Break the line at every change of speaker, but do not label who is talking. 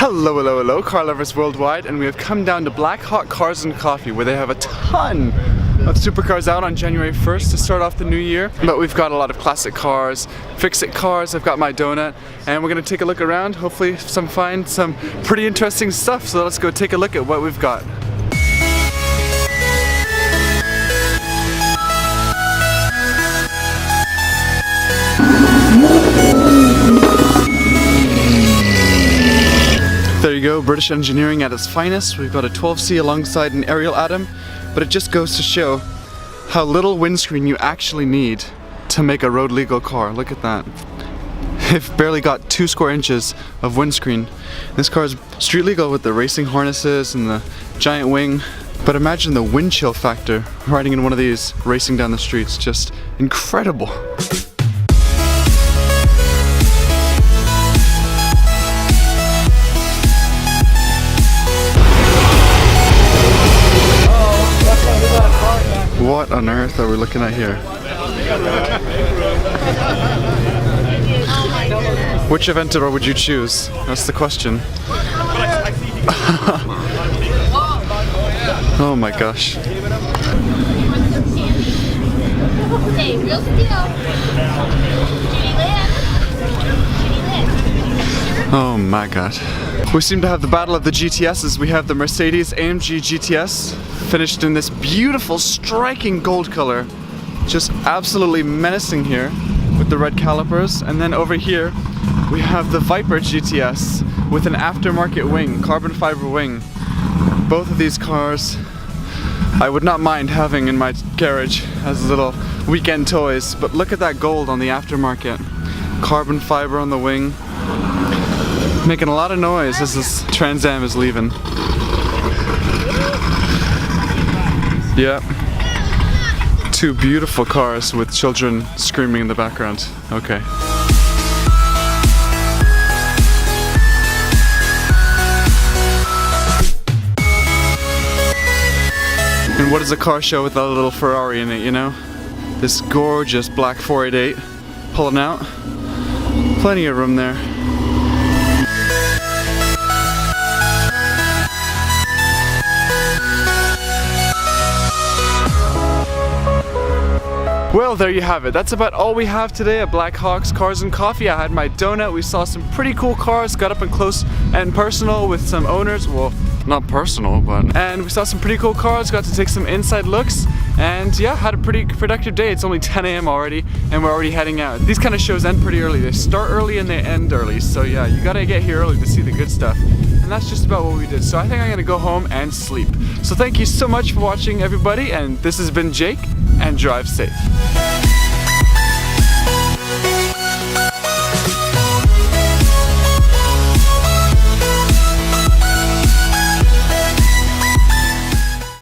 Hello, hello, hello, car lovers worldwide, and we have come down to Black Hawk Cars and Coffee, where they have a ton of supercars out on January 1st to start off the new year. But we've got a lot of classic cars, fix-it cars. I've got my donut, and we're gonna take a look around. Hopefully, find some pretty interesting stuff. So let's go take a look at what we've got. There you go, British engineering at its finest. We've got a 12C alongside an Ariel Atom, but it just goes to show how little windscreen you actually need to make a road legal car. Look at that. They've barely got 2 square inches of windscreen. This car is street legal with the racing harnesses and the giant wing, but imagine the wind chill factor riding in one of these racing down the streets. Just incredible. What on earth are we looking at here? Which Aventador would you choose? That's the question. Oh my gosh. Oh my god. We seem to have the battle of the GTSs. We have the Mercedes AMG GTS finished in this beautiful, striking gold color. Just absolutely menacing here with the red calipers. And then over here we have the Viper GTS with an aftermarket wing, carbon fiber wing. Both of these cars I would not mind having in my garage as little weekend toys, but look at that gold on the aftermarket. Carbon fiber on the wing. Making a lot of noise as this Trans Am is leaving. Yeah. 2 beautiful cars with children screaming in the background. Okay. And what is a car show without a little Ferrari in it, you know? This gorgeous black 488 pulling out. Plenty of room there. Well, there you have it. That's about all we have today at Black Hawk's Cars and Coffee. I had my donut. We saw some pretty cool cars, got up and close and personal with some owners. Well, not personal, but... And we saw some pretty cool cars, got to take some inside looks, and yeah, had a pretty productive day. It's only 10 a.m. already, and we're already heading out. These kind of shows end pretty early. They start early and they end early, so yeah, you gotta get here early to see the good stuff. And that's just about what we did. So I think I'm gonna go home and sleep. So thank you so much for watching, everybody, and this has been Jake, and drive safe.